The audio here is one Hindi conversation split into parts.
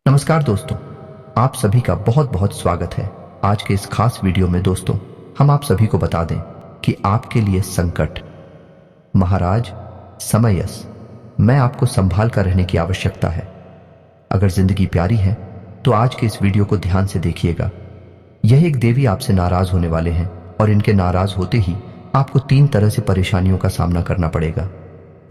नमस्कार दोस्तों, आप सभी का बहुत बहुत स्वागत है। आज के इस खास वीडियो में दोस्तों हम आप सभी को बता दें कि आपके लिए संकट, महाराज, समयस, मैं आपको संभाल कर रहने की आवश्यकता है। अगर जिंदगी प्यारी है तो आज के इस वीडियो को ध्यान से देखिएगा। यह एक देवी आपसे नाराज होने वाले हैं और इनके नाराज होते ही आपको 3 तरह से परेशानियों का सामना करना पड़ेगा।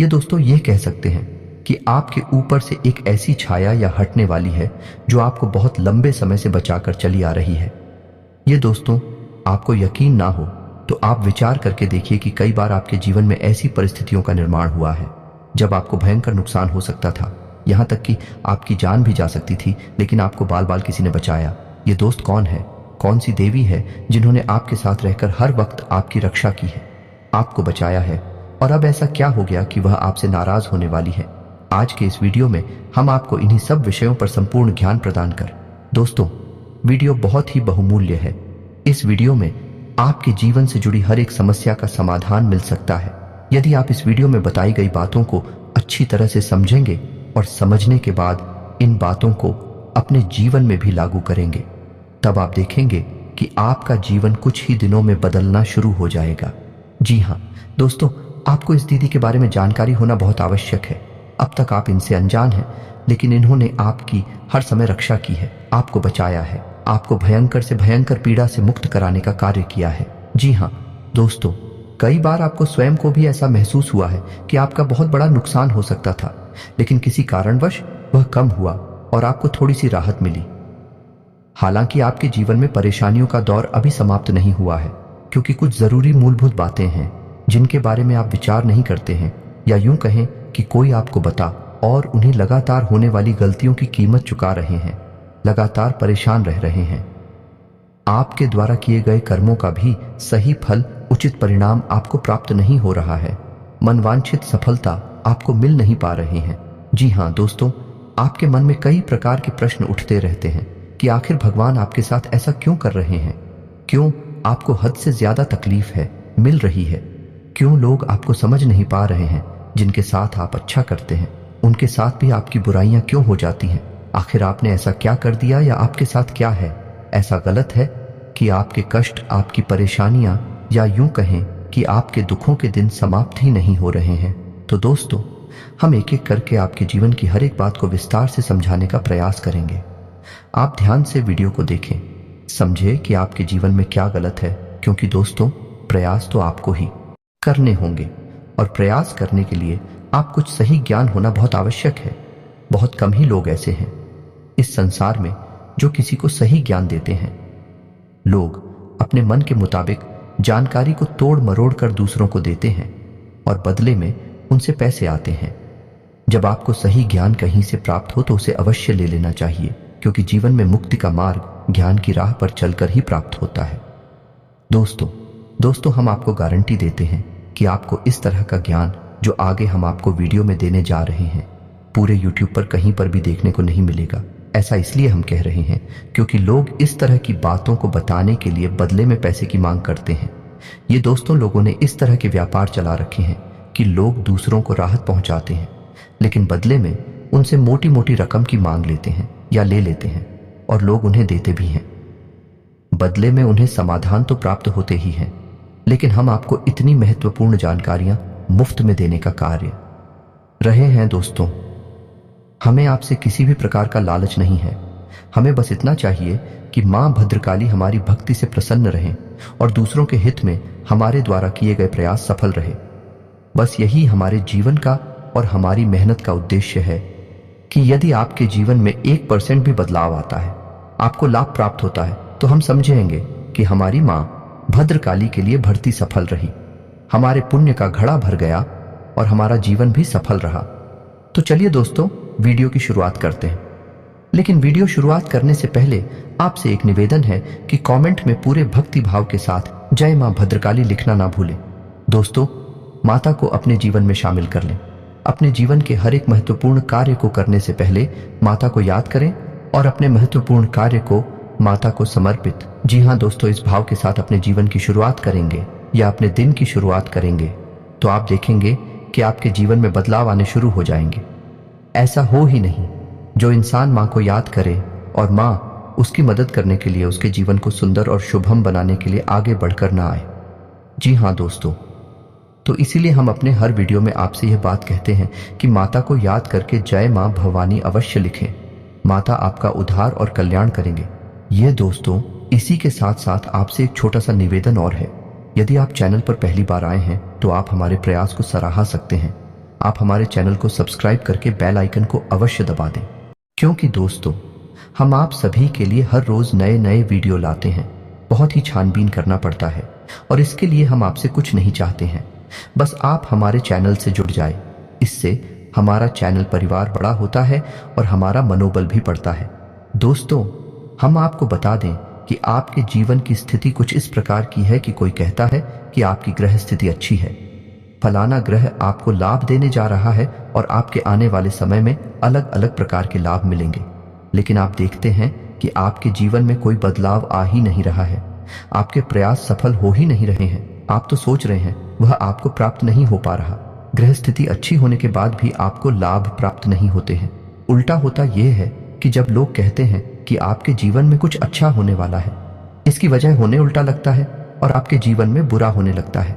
ये दोस्तों यह कह सकते हैं कि आपके ऊपर से एक ऐसी छाया या हटने वाली है जो आपको बहुत लंबे समय से बचाकर चली आ रही है। ये दोस्तों आपको यकीन ना हो तो आप विचार करके देखिए कि कई बार आपके जीवन में ऐसी परिस्थितियों का निर्माण हुआ है जब आपको भयंकर नुकसान हो सकता था, यहाँ तक कि आपकी जान भी जा सकती थी, लेकिन आपको बाल बाल किसी ने बचाया। ये दोस्त कौन है, कौन सी देवी है जिन्होंने आपके साथ रहकर हर वक्त आपकी रक्षा की है, आपको बचाया है, और अब ऐसा क्या हो गया कि वह आपसे नाराज होने वाली है। आज के इस वीडियो में हम आपको इन्हीं सब विषयों पर संपूर्ण ज्ञान प्रदान कर। दोस्तों वीडियो बहुत ही बहुमूल्य है। इस वीडियो में आपके जीवन से जुड़ी हर एक समस्या का समाधान मिल सकता है यदि आप इस वीडियो में बताई गई बातों को अच्छी तरह से समझेंगे और समझने के बाद इन बातों को अपने जीवन में भी लागू करेंगे। तब आप देखेंगे कि आपका जीवन कुछ ही दिनों में बदलना शुरू हो जाएगा। जी हाँ दोस्तों, आपको इस दीदी के बारे में जानकारी होना बहुत आवश्यक है। अब तक आप इनसे अनजान हैं, लेकिन इन्होंने आपकी हर समय रक्षा की है, आपको बचाया है, आपको भयंकर से भयंकर पीड़ा से मुक्त कराने का कार्य किया है। जी हाँ दोस्तों, कई बार आपको स्वयं को भी ऐसा महसूस हुआ है कि आपका बहुत बड़ा नुकसान हो सकता था, लेकिन किसी कारणवश वह कम हुआ और आपको थोड़ी सी राहत मिली। हालांकि आपके जीवन में परेशानियों का दौर अभी समाप्त नहीं हुआ है, क्योंकि कुछ जरूरी मूलभूत बातें हैं जिनके बारे में आप विचार नहीं करते हैं, या यूं कहें कि कोई आपको बता और उन्हें लगातार होने वाली गलतियों की कीमत चुका रहे हैं, लगातार परेशान रह रहे हैं। आपके द्वारा किए गए कर्मों का भी सही फल, उचित परिणाम आपको प्राप्त नहीं हो रहा है, मनवांछित सफलता आपको मिल नहीं पा रही है। जी हाँ दोस्तों, आपके मन में कई प्रकार के प्रश्न उठते रहते हैं कि आखिर भगवान आपके साथ ऐसा क्यों कर रहे हैं, क्यों आपको हद से ज्यादा तकलीफ है मिल रही है, क्यों लोग आपको समझ नहीं पा रहे हैं, जिनके साथ आप अच्छा करते हैं उनके साथ भी आपकी बुराइयां क्यों हो जाती हैं। आखिर आपने ऐसा क्या कर दिया या आपके साथ क्या है ऐसा गलत है कि आपके कष्ट, आपकी परेशानियां, या यूं कहें कि आपके दुखों के दिन समाप्त ही नहीं हो रहे हैं। तो दोस्तों हम एक एक करके आपके जीवन की हर एक बात को विस्तार से समझाने का प्रयास करेंगे। आप ध्यान से वीडियो को देखें, समझे कि आपके जीवन में क्या गलत है, क्योंकि दोस्तों प्रयास तो आपको ही करने होंगे और प्रयास करने के लिए आप कुछ सही ज्ञान होना बहुत आवश्यक है। बहुत कम ही लोग ऐसे हैं इस संसार में जो किसी को सही ज्ञान देते हैं। लोग अपने मन के मुताबिक जानकारी को तोड़ मरोड़ कर दूसरों को देते हैं और बदले में उनसे पैसे आते हैं। जब आपको सही ज्ञान कहीं से प्राप्त हो तो उसे अवश्य ले लेना चाहिए, क्योंकि जीवन में मुक्ति का मार्ग ज्ञान की राह पर चलकर ही प्राप्त होता है। दोस्तों हम आपको गारंटी देते हैं कि आपको इस तरह का ज्ञान जो आगे हम आपको वीडियो में देने जा रहे हैं पूरे YouTube पर कहीं पर भी देखने को नहीं मिलेगा। ऐसा इसलिए हम कह रहे हैं क्योंकि लोग इस तरह की बातों को बताने के लिए बदले में पैसे की मांग करते हैं। ये दोस्तों लोगों ने इस तरह के व्यापार चला रखे हैं कि लोग दूसरों को राहत पहुंचाते हैं, लेकिन बदले में उनसे मोटी मोटी रकम की मांग लेते हैं या ले लेते हैं, और लोग उन्हें देते भी हैं। बदले में उन्हें समाधान तो प्राप्त होते ही हैं, लेकिन हम आपको इतनी महत्वपूर्ण जानकारियां मुफ्त में देने का कार्य रहे हैं। दोस्तों हमें आपसे किसी भी प्रकार का लालच नहीं है, हमें बस इतना चाहिए कि मां भद्रकाली हमारी भक्ति से प्रसन्न रहें और दूसरों के हित में हमारे द्वारा किए गए प्रयास सफल रहे। बस यही हमारे जीवन का और हमारी मेहनत का उद्देश्य है कि यदि आपके जीवन में 1% भी बदलाव आता है, आपको लाभ प्राप्त होता है, तो हम समझेंगे कि हमारी मां भद्रकाली के लिए भर्ती सफल रही, हमारे पुण्य का घड़ा भर गया और हमारा जीवन भी सफल रहा। तो चलिए दोस्तों वीडियो की शुरुआत करते हैं। लेकिन वीडियो शुरुआत करने से पहले आपसे एक निवेदन है कि कमेंट में पूरे भक्ति भाव के साथ जय मां भद्रकाली लिखना ना भूलें। दोस्तों माता को अपने जीवन में शामिल कर लें। अपने जीवन के हर एक महत्वपूर्ण कार्य को करने से पहले माता को याद करें और अपने महत्वपूर्ण कार्य को माता को समर्पित, जी हाँ दोस्तों, इस भाव के साथ अपने जीवन की शुरुआत करेंगे या अपने दिन की शुरुआत करेंगे तो आप देखेंगे कि आपके जीवन में बदलाव आने शुरू हो जाएंगे। ऐसा हो ही नहीं जो इंसान माँ को याद करे और माँ उसकी मदद करने के लिए उसके जीवन को सुंदर और शुभम बनाने के लिए आगे बढ़कर ना आए। जी हाँ दोस्तों, तो इसीलिए हम अपने हर वीडियो में आपसे यह बात कहते हैं कि माता को याद करके जय माँ भवानी अवश्य लिखें। माता आपका उद्धार और कल्याण करेंगे। ये दोस्तों, इसी के साथ साथ आपसे एक छोटा सा निवेदन और है। यदि आप चैनल पर पहली बार आए हैं तो आप हमारे प्रयास को सराहा सकते हैं। आप हमारे चैनल को सब्सक्राइब करके बेल आइकन को अवश्य दबा दें, क्योंकि दोस्तों हम आप सभी के लिए हर रोज नए नए वीडियो लाते हैं। बहुत ही छानबीन करना पड़ता है और इसके लिए हम आपसे कुछ नहीं चाहते हैं, बस आप हमारे चैनल से जुड़ जाए। इससे हमारा चैनल परिवार बड़ा होता है और हमारा मनोबल भी बढ़ता है। दोस्तों, हम आपको बता दें कि आपके जीवन की स्थिति कुछ इस प्रकार की है कि कोई कहता है कि आपकी ग्रह स्थिति अच्छी है, फलाना ग्रह आपको लाभ देने जा रहा है और आपके आने वाले समय में अलग अलग प्रकार के लाभ मिलेंगे। लेकिन आप देखते हैं कि आपके जीवन में कोई बदलाव आ ही नहीं रहा है, आपके प्रयास सफल हो ही नहीं रहे हैं। आप तो सोच रहे हैं वह आपको प्राप्त नहीं हो पा रहा। ग्रह स्थिति अच्छी होने के बाद भी आपको लाभ प्राप्त नहीं होते हैं। उल्टा होता यह है कि जब लोग कहते हैं कि आपके जीवन में कुछ अच्छा होने वाला है, इसकी वजह होने उल्टा लगता है और आपके जीवन में बुरा होने लगता है।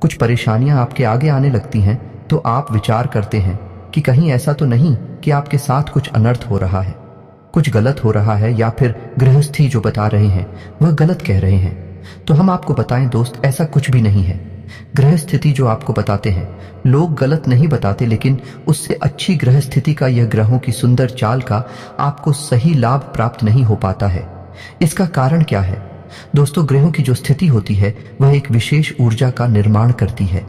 कुछ परेशानियां आपके आगे आने लगती हैं तो आप विचार करते हैं कि कहीं ऐसा तो नहीं कि आपके साथ कुछ अनर्थ हो रहा है, कुछ गलत हो रहा है, या फिर गृहस्थी जो बता रहे हैं वह गलत कह रहे हैं। तो हम आपको बताएं दोस्त, ऐसा कुछ भी नहीं है। ग्रह स्थिति जो आपको बताते हैं लोग गलत नहीं बताते, लेकिन उससे अच्छी ग्रह स्थिति का, यह ग्रहों की सुंदर चाल का आपको सही लाभ प्राप्त नहीं हो पाता है। इसका कारण क्या है दोस्तों? ग्रहों की जो स्थिति होती है वह एक विशेष ऊर्जा का निर्माण करती है।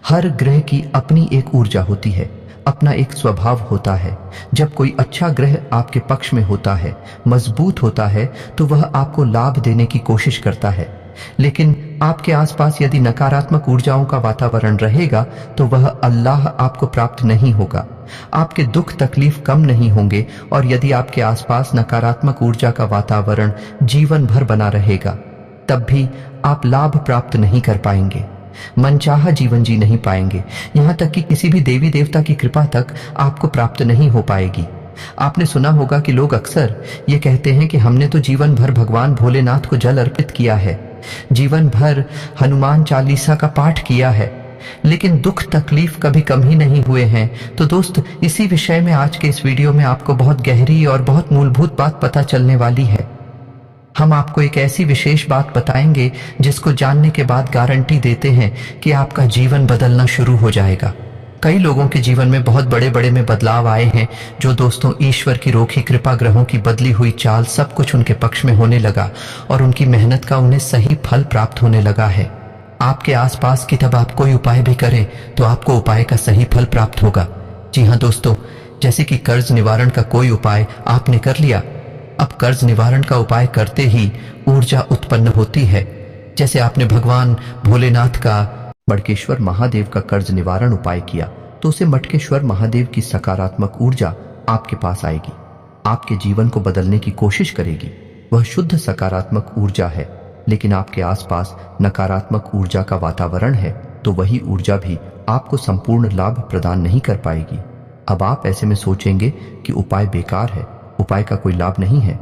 हर ग्रह की अपनी एक ऊर्जा होती है, अपना एक स्वभाव होता है। जब कोई अच्छा ग्रह आपके पक्ष में होता है, मजबूत होता है, तो वह आपको लाभ देने की कोशिश करता है। लेकिन आपके आसपास यदि नकारात्मक ऊर्जाओं का वातावरण रहेगा तो वह अल्लाह आपको प्राप्त नहीं होगा। आपके दुख तकलीफ कम नहीं होंगे, और यदि आपके आसपास नकारात्मक ऊर्जा का वातावरण जीवन भर बना रहेगा तब भी आप लाभ प्राप्त नहीं कर पाएंगे, मनचाहा जीवन जी नहीं पाएंगे। यहाँ तक कि किसी भी देवी देवता की कृपा तक आपको प्राप्त नहीं हो पाएगी। आपने सुना होगा कि लोग अक्सर ये कहते हैं कि हमने तो जीवन भर भगवान भोलेनाथ को जल अर्पित किया है, जीवन भर हनुमान चालीसा का पाठ किया है, लेकिन दुख तकलीफ कभी कम ही नहीं हुए हैं। तो दोस्त, इसी विषय में आज के इस वीडियो में आपको बहुत गहरी और बहुत मूलभूत बात पता चलने वाली है। हम आपको एक ऐसी विशेष बात बताएंगे जिसको जानने के बाद गारंटी देते हैं कि आपका जीवन बदलना शुरू हो जाएगा। कई लोगों के जीवन में बहुत बड़े बड़े में बदलाव आए हैं, जो दोस्तों ईश्वर की रोकी कृपा, ग्रहों की बदली हुई चाल, सब कुछ उनके पक्ष में होने लगा और उनकी मेहनत का उन्हें सही फल प्राप्त होने लगा है। आपके आसपास की तब आप कोई उपाय भी करें तो आपको उपाय का सही फल प्राप्त होगा। जी हाँ दोस्तों, जैसे कि कर्ज निवारण का कोई उपाय आपने कर लिया, अब कर्ज निवारण का उपाय करते ही ऊर्जा उत्पन्न होती है। जैसे आपने भगवान भोलेनाथ का, मटकेश्वर महादेव का कर्ज निवारण उपाय किया तो उसे मटकेश्वर महादेव की सकारात्मक ऊर्जा आपके पास आएगी, आपके जीवन को बदलने की कोशिश करेगी। वह शुद्ध सकारात्मक ऊर्जा है, लेकिन आपके आसपास नकारात्मक ऊर्जा का वातावरण है तो वही ऊर्जा भी आपको संपूर्ण लाभ प्रदान नहीं कर पाएगी। अब आप ऐसे में सोचेंगे कि उपाय बेकार है, उपाय का कोई लाभ नहीं है,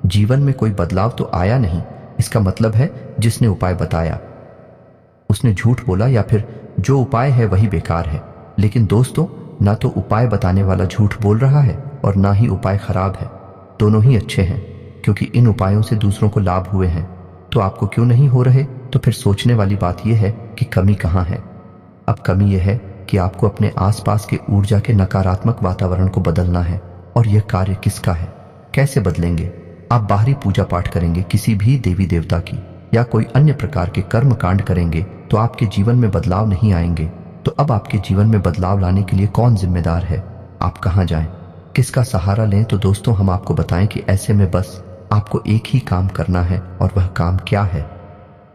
जीवन में कोई बदलाव तो आया नहीं। इसका मतलब है जिसने उपाय बताया उसने झूठ बोला, या फिर जो उपाय है वही बेकार है। लेकिन दोस्तों, ना तो उपाय बताने वाला झूठ बोल रहा है और ना ही उपाय खराब है, दोनों ही अच्छे हैं, क्योंकि इन उपायों से दूसरों को लाभ हुए हैं। तो आपको क्यों नहीं हो रहे? तो फिर सोचने वाली बात यह है कि कमी कहाँ है। अब कमी यह है कि आपको अपने आसपास के ऊर्जा के नकारात्मक वातावरण को बदलना है। और यह कार्य किसका है, कैसे बदलेंगे? आप बाहरी पूजा पाठ करेंगे किसी भी देवी देवता की, या कोई अन्य प्रकार के कर्म कांड करेंगे तो आपके जीवन में बदलाव नहीं आएंगे। तो अब आपके जीवन में बदलाव लाने के लिए कौन जिम्मेदार है? आप कहाँ जाएं, किसका सहारा लें? तो दोस्तों, हम आपको बताएं कि ऐसे में बस आपको एक ही काम करना है, और वह काम क्या है?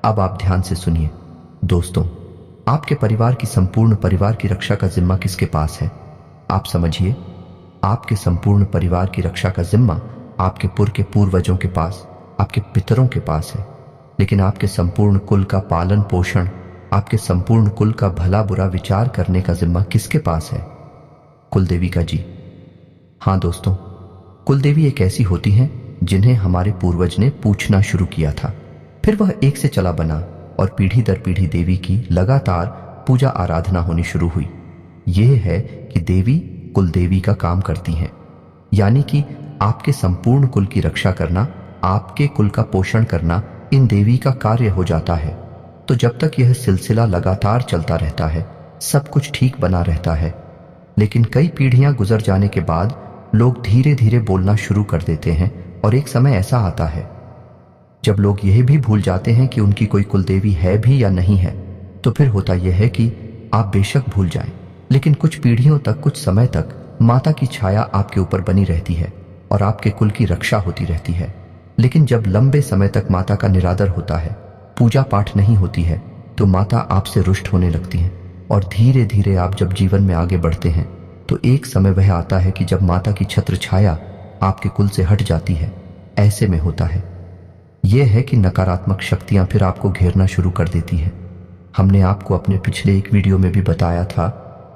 अब आप ध्यान से सुनिए दोस्तों, आपके परिवार की, संपूर्ण परिवार की रक्षा का जिम्मा किसके पास है? आप समझिए, आपके संपूर्ण परिवार की रक्षा का जिम्मा आपके पूर्वजों के पास, आपके पितरों के पास है। लेकिन आपके संपूर्ण कुल का पालन पोषण, आपके संपूर्ण कुल का भला बुरा विचार करने का जिम्मा किसके पास है? कुल देवी का। जी हाँ दोस्तों, कुलदेवी एक ऐसी होती हैं जिन्हें हमारे पूर्वज ने पूछना शुरू किया था, फिर वह एक से चला बना और पीढ़ी दर पीढ़ी देवी की लगातार पूजा आराधना होनी शुरू हुई। यह है कि देवी कुलदेवी का काम करती हैं, यानी कि आपके संपूर्ण कुल की रक्षा करना, आपके कुल का पोषण करना इन देवी का कार्य हो जाता है। तो जब तक यह सिलसिला लगातार चलता रहता है, सब कुछ ठीक बना रहता है। लेकिन कई पीढ़ियां गुजर जाने के बाद लोग धीरे धीरे बोलना शुरू कर देते हैं और एक समय ऐसा आता है जब लोग यह भी भूल जाते हैं कि उनकी कोई कुलदेवी है भी या नहीं है। तो फिर होता यह है कि आप बेशक भूल जाएं, लेकिन कुछ पीढ़ियों तक, कुछ समय तक माता की छाया आपके ऊपर बनी रहती है और आपके कुल की रक्षा होती रहती है। लेकिन जब लंबे समय तक माता का निरादर होता है, पूजा पाठ नहीं होती है, तो माता आपसे रुष्ट होने लगती हैं और धीरे धीरे आप जब जीवन में आगे बढ़ते हैं तो एक समय वह आता है कि जब माता की छत्र छाया आपके कुल से हट जाती है। ऐसे में होता है यह है कि नकारात्मक शक्तियां फिर आपको घेरना शुरू कर देती हैं। हमने आपको अपने पिछले एक वीडियो में भी बताया था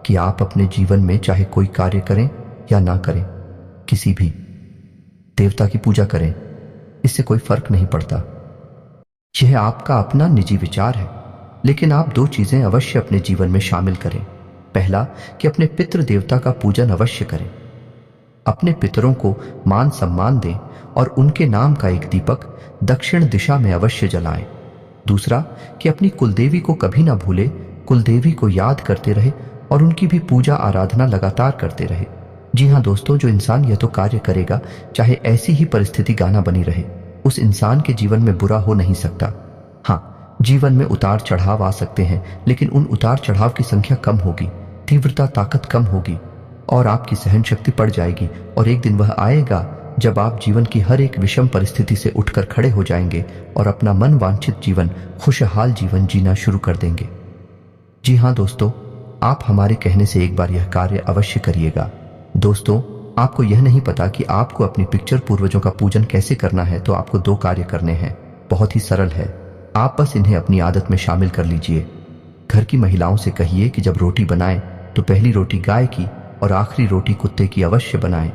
कि आप अपने जीवन में चाहे कोई कार्य करें या ना करें, किसी भी देवता की पूजा करें, इससे कोई फर्क नहीं पड़ता। यह आपका अपना निजी विचार है, लेकिन आप दो चीजें अवश्य अपने जीवन में शामिल करें। पहला कि अपने पितृ देवता का पूजन अवश्य करें, अपने पितरों को मान सम्मान दें और उनके नाम का एक दीपक दक्षिण दिशा में अवश्य जलाएं। दूसरा कि अपनी कुलदेवी को कभी ना भूले, कुलदेवी को याद करते रहे और उनकी भी पूजा आराधना लगातार करते रहे। जी हाँ दोस्तों, जो इंसान यह तो कार्य करेगा, चाहे ऐसी ही परिस्थिति गाना बनी रहे, उस इंसान के जीवन में बुरा हो नहीं सकता। हाँ, जीवन में उतार चढ़ाव आ सकते हैं, लेकिन उन उतार चढ़ाव की संख्या कम होगी, तीव्रता ताकत कम होगी और आपकी सहन शक्ति बढ़ जाएगी। और एक दिन वह आएगा जब आप जीवन की हर एक विषम परिस्थिति से उठकर खड़े हो जाएंगे और अपना मन वांछित जीवन, खुशहाल जीवन जीना शुरू कर देंगे। जी हाँ दोस्तों, आप हमारे कहने से एक बार यह कार्य अवश्य करिएगा। दोस्तों, आपको यह नहीं पता कि आपको अपनी पिक्चर पूर्वजों का पूजन कैसे करना है, तो आपको दो कार्य करने हैं। बहुत ही सरल है, आप बस इन्हें अपनी आदत में शामिल कर लीजिए। घर की महिलाओं से कहिए कि जब रोटी बनाएं तो पहली रोटी गाय की और आखिरी रोटी कुत्ते की अवश्य बनाएं,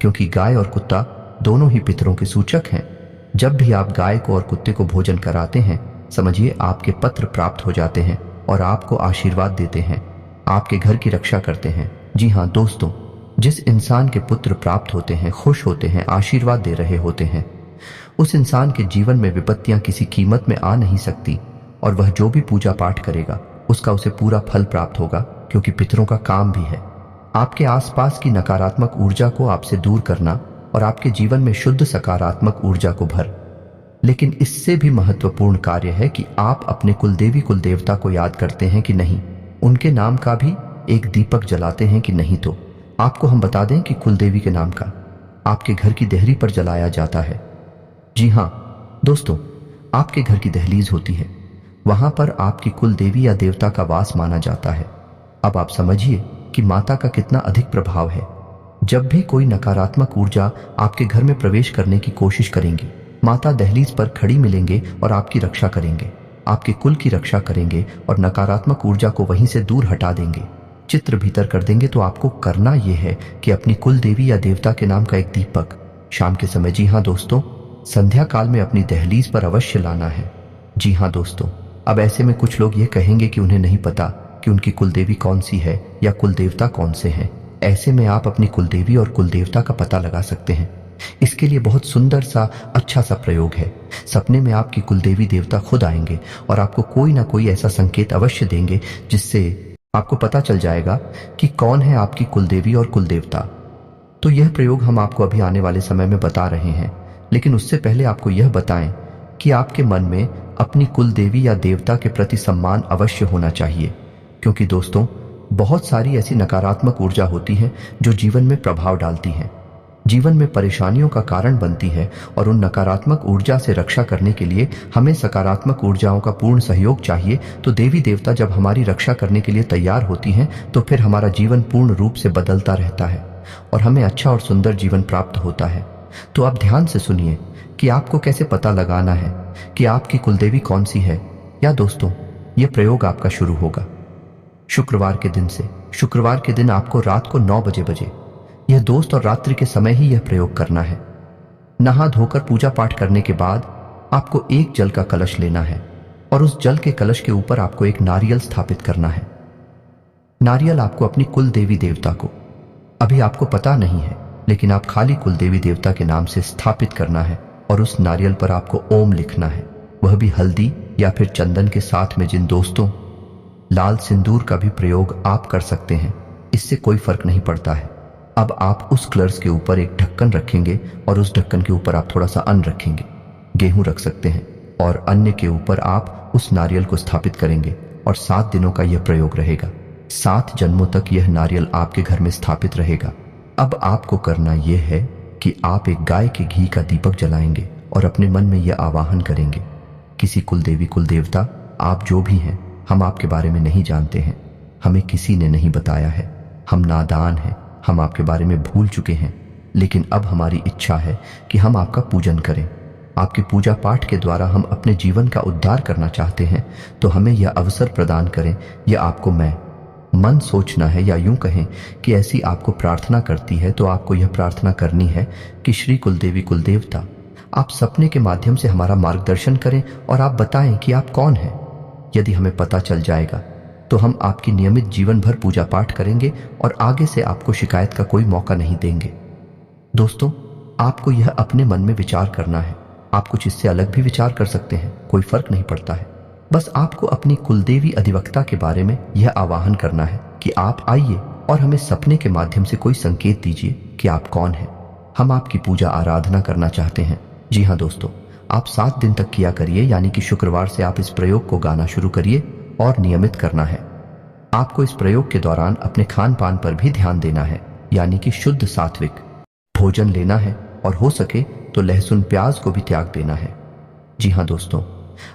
क्योंकि गाय और कुत्ता दोनों ही पितरों के सूचक हैं। जब भी आप गाय को और कुत्ते को भोजन कराते हैं, समझिए आपके पत्र प्राप्त हो जाते हैं और आपको आशीर्वाद देते हैं, आपके घर की रक्षा करते हैं। जी हाँ दोस्तों, जिस इंसान के पुत्र प्राप्त होते हैं, खुश होते हैं, आशीर्वाद दे रहे होते हैं, उस इंसान के जीवन में विपत्तियां किसी कीमत में आ नहीं सकती और वह जो भी पूजा पाठ करेगा उसका उसे पूरा फल प्राप्त होगा, क्योंकि पितरों का काम भी है आपके आसपास की नकारात्मक ऊर्जा को आपसे दूर करना और आपके जीवन में शुद्ध सकारात्मक ऊर्जा को भर। लेकिन इससे भी महत्वपूर्ण कार्य है कि आप अपने कुलदेवी कुलदेवता को याद करते हैं कि नहीं, उनके नाम का भी एक दीपक जलाते हैं कि नहीं। तो आपको हम बता दें कि कुलदेवी के नाम का आपके घर की देहरी पर जलाया जाता है। जी हाँ दोस्तों, आपके घर की दहलीज होती है, वहां पर आपकी कुलदेवी या देवता का वास माना जाता है। अब आप समझिए कि माता का कितना अधिक प्रभाव है। जब भी कोई नकारात्मक ऊर्जा आपके घर में प्रवेश करने की कोशिश करेंगी, माता दहलीज पर खड़ी मिलेंगे और आपकी रक्षा करेंगे, आपके कुल की रक्षा करेंगे और नकारात्मक ऊर्जा को वहीं से दूर हटा देंगे, चित्र भीतर कर देंगे। तो आपको करना यह है कि अपनी कुल देवी या देवता के नाम का एक दीपक शाम के समय, जी हाँ दोस्तों, संध्या काल में अपनी दहलीज पर अवश्य लाना है। जी हाँ दोस्तों, अब ऐसे में कुछ लोग ये कहेंगे कि उन्हें नहीं पता कि उनकी कुलदेवी कौन सी है या कुलदेवता कौन से हैं। ऐसे में आप अपनी कुलदेवी और कुलदेवता का पता लगा सकते हैं। इसके लिए बहुत सुंदर सा अच्छा सा प्रयोग है। सपने में आपकी कुलदेवी देवता खुद आएंगे और आपको कोई ना कोई ऐसा संकेत अवश्य देंगे जिससे आपको पता चल जाएगा कि कौन है आपकी कुलदेवी और कुलदेवता। तो यह प्रयोग हम आपको अभी आने वाले समय में बता रहे हैं, लेकिन उससे पहले आपको यह बताएं कि आपके मन में अपनी कुलदेवी या देवता के प्रति सम्मान अवश्य होना चाहिए, क्योंकि दोस्तों बहुत सारी ऐसी नकारात्मक ऊर्जा होती है जो जीवन में प्रभाव डालती है, जीवन में परेशानियों का कारण बनती है। और उन नकारात्मक ऊर्जा से रक्षा करने के लिए हमें सकारात्मक ऊर्जाओं का पूर्ण सहयोग चाहिए। तो देवी देवता जब हमारी रक्षा करने के लिए तैयार होती हैं, तो फिर हमारा जीवन पूर्ण रूप से बदलता रहता है और हमें अच्छा और सुंदर जीवन प्राप्त होता है। तो आप ध्यान से सुनिए कि आपको कैसे पता लगाना है कि आपकी कुलदेवी कौन सी है। या दोस्तों, यह प्रयोग आपका शुरू होगा शुक्रवार के दिन से। शुक्रवार के दिन आपको रात को 9 बजे यह दोस्त और रात्रि के समय ही यह प्रयोग करना है। नहा धोकर पूजा पाठ करने के बाद आपको एक जल का कलश लेना है और उस जल के कलश के ऊपर आपको एक नारियल स्थापित करना है। नारियल आपको अपनी कुल देवी देवता को, अभी आपको पता नहीं है, लेकिन आप खाली कुल देवी देवता के नाम से स्थापित करना है और उस नारियल पर आपको ओम लिखना है, वह भी हल्दी या फिर चंदन के साथ में। जिन दोस्तों, लाल सिंदूर का भी प्रयोग आप कर सकते हैं, इससे कोई फर्क नहीं पड़ता है। अब आप उस कलश के ऊपर एक ढक्कन रखेंगे और उस ढक्कन के ऊपर आप थोड़ा सा अन्न रखेंगे, गेहूं रख सकते हैं, और अन्न के ऊपर आप उस नारियल को स्थापित करेंगे और 7 दिनों का यह प्रयोग रहेगा। 7 जन्मों तक यह नारियल आपके घर में स्थापित रहेगा। अब आपको करना यह है कि आप एक गाय के घी का दीपक जलाएंगे और अपने मन में यह आवाहन करेंगे, किसी कुलदेवी कुलदेवता, आप जो भी हैं, हम आपके बारे में नहीं जानते हैं, हमें किसी ने नहीं बताया है, हम नादान हैं, हम आपके बारे में भूल चुके हैं, लेकिन अब हमारी इच्छा है कि हम आपका पूजन करें। आपके पूजा पाठ के द्वारा हम अपने जीवन का उद्धार करना चाहते हैं, तो हमें यह अवसर प्रदान करें। यह आपको मन सोचना है, या यूं कहें कि ऐसी आपको प्रार्थना करती है, तो आपको यह प्रार्थना करनी है कि श्री कुलदेवी कुलदेवता, आप सपने के माध्यम से हमारा मार्गदर्शन करें और आप बताएं कि आप कौन हैं। यदि हमें पता चल जाएगा तो हम आपकी नियमित जीवन भर पूजा पाठ करेंगे और आगे से आपको शिकायत का कोई मौका नहीं देंगे। दोस्तों, आपको यह अपने मन में विचार करना है। आप कुछ इससे अलग भी विचार कर सकते हैं, कोई फर्क नहीं पड़ता है। बस आपको अपनी कुलदेवी अधिवक्ता के बारे में यह आवाहन करना है कि आप आइए और हमें सपने के माध्यम से कोई संकेत दीजिए कि आप कौन हैं। हम आपकी पूजा आराधना करना चाहते हैं। जी हाँ दोस्तों, आप 7 दिन तक किया करिए, यानी कि शुक्रवार से आप इस प्रयोग को गाना शुरू करिए और नियमित करना है। आपको इस प्रयोग के दौरान अपने खान पान पर भी ध्यान देना है, यानी कि शुद्ध सात्विक भोजन लेना है और हो सके तो लहसुन प्याज को भी त्याग देना है। जी हाँ दोस्तों,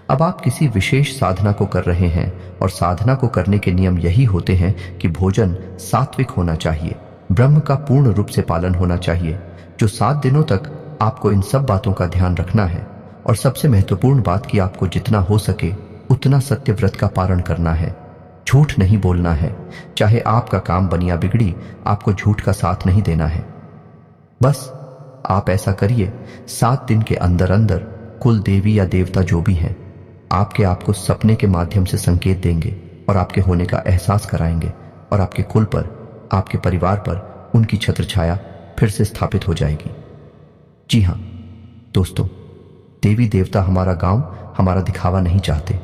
अब आप किसी विशेष साधना को कर रहे हैं और साधना को करने के नियम यही होते हैं कि भोजन सात्विक होना चाहिए, ब्रह्म का पूर्ण रूप से पालन होना चाहिए। जो 7 दिनों तक आपको इन सब बातों का ध्यान रखना है, और सबसे महत्वपूर्ण बात कि आपको जितना हो सके उतना सत्य व्रत का पालन करना है। झूठ नहीं बोलना है, चाहे आपका काम बनिया बिगड़ी, आपको झूठ का साथ नहीं देना है। बस आप ऐसा करिए, 7 दिन के अंदर अंदर कुल देवी या देवता जो भी हैं, आपको सपने के माध्यम से संकेत देंगे और आपके होने का एहसास कराएंगे, और आपके कुल पर, आपके परिवार पर उनकी छत्र छाया फिर से स्थापित हो जाएगी। जी हाँ दोस्तों, देवी देवता हमारा गांव, हमारा दिखावा नहीं चाहते,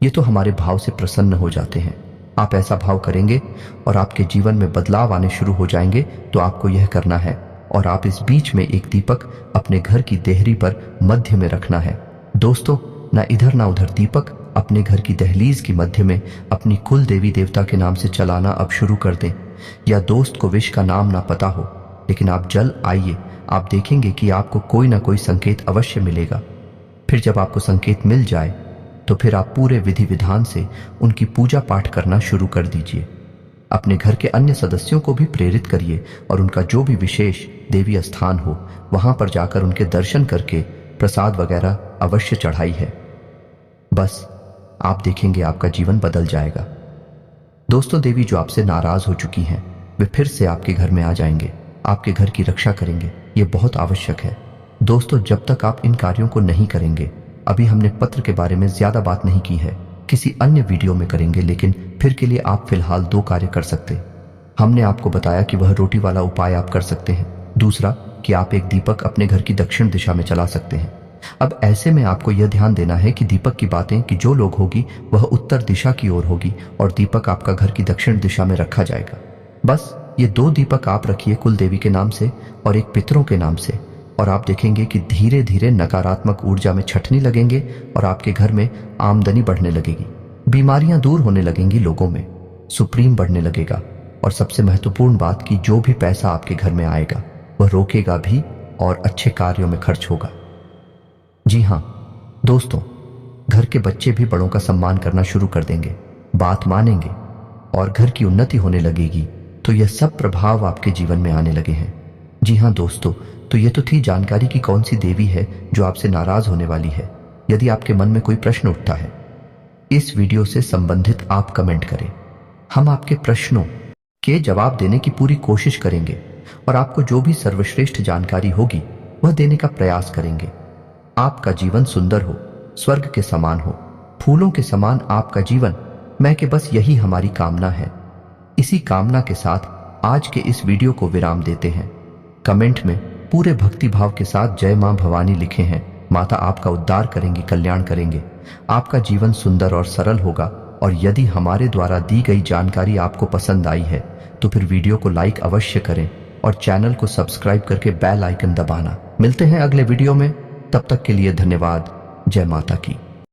ये तो हमारे भाव से प्रसन्न हो जाते हैं। आप ऐसा भाव करेंगे और आपके जीवन में बदलाव आने शुरू हो जाएंगे। तो आपको यह करना है, और आप इस बीच में एक दीपक अपने घर की देहरी पर मध्य में रखना है। दोस्तों, ना इधर ना उधर दीपक अपने घर की दहलीज की मध्य में अपनी कुल देवी देवता के नाम से चलाना अब शुरू कर दें। या दोस्त को विष का नाम ना पता हो, लेकिन आप जल आइए, आप देखेंगे कि आपको कोई ना कोई संकेत अवश्य मिलेगा। फिर जब आपको संकेत मिल जाए तो फिर आप पूरे विधि विधान से उनकी पूजा पाठ करना शुरू कर दीजिए। अपने घर के अन्य सदस्यों को भी प्रेरित करिए और उनका जो भी विशेष देवी स्थान हो, वहां पर जाकर उनके दर्शन करके प्रसाद वगैरह अवश्य चढ़ाई है। बस आप देखेंगे आपका जीवन बदल जाएगा। दोस्तों, देवी जो आपसे नाराज हो चुकी हैं, वे फिर से आपके घर में आ जाएंगे, आपके घर की रक्षा करेंगे। ये बहुत आवश्यक है। दोस्तों, जब तक आप इन कार्यों को नहीं करेंगे, अभी हमने पत्र के बारे में ज्यादा बात नहीं की है, किसी अन्य वीडियो में करेंगे, लेकिन फिर के लिए आप फिलहाल 2 कार्य कर सकते हैं। हमने आपको बताया कि वह रोटी वाला उपाय आप कर सकते हैं। दूसरा कि आप एक दीपक अपने घर की दक्षिण दिशा में चला सकते हैं। अब ऐसे में आपको यह ध्यान देना है कि दीपक की बातें कि जो लोग होगी वह उत्तर दिशा की ओर होगी और दीपक आपका घर की दक्षिण दिशा में रखा जाएगा। बस ये 2 दीपक आप रखिए कुल देवी के नाम से और एक पितरों के नाम से, और आप देखेंगे कि धीरे धीरे नकारात्मक ऊर्जा में छटनी लगेंगे और आपके घर में आमदनी बढ़ने लगेगी, बीमारियां दूर होने लगेंगी, लोगों में सुप्रीम बढ़ने लगेगा, और सबसे महत्वपूर्ण बात कि जो भी पैसा आपके घर में आएगा वह रोकेगा भी और अच्छे कार्यों में खर्च होगा। जी हाँ दोस्तों, घर के बच्चे भी बड़ों का सम्मान करना शुरू कर देंगे, बात मानेंगे और घर की उन्नति होने लगेगी। तो यह सब प्रभाव आपके जीवन में आने लगे हैं। जी हाँ दोस्तों, तो ये तो थी जानकारी कि कौन सी देवी है जो आपसे नाराज होने वाली है। यदि आपके मन में कोई प्रश्न उठता है, इस वीडियो से संबंधित आप कमेंट करें, हम आपके प्रश्नों के जवाब देने की पूरी कोशिश करेंगे और आपको जो भी सर्वश्रेष्ठ जानकारी होगी वह देने का प्रयास करेंगे। आपका जीवन सुंदर हो, स्वर्ग के समान हो, फूलों के समान आपका जीवन, मैं के बस यही हमारी कामना है। इसी कामना के साथ आज के इस वीडियो को विराम देते हैं। कमेंट में पूरे भक्ति भाव के साथ जय मां भवानी लिखे हैं। माता आपका उद्धार करेंगी, कल्याण करेंगे, आपका जीवन सुंदर और सरल होगा। और यदि हमारे द्वारा दी गई जानकारी आपको पसंद आई है तो फिर वीडियो को लाइक अवश्य करें और चैनल को सब्सक्राइब करके बेल आइकन दबाना। मिलते हैं अगले वीडियो में, तब तक के लिए धन्यवाद। जय माता की।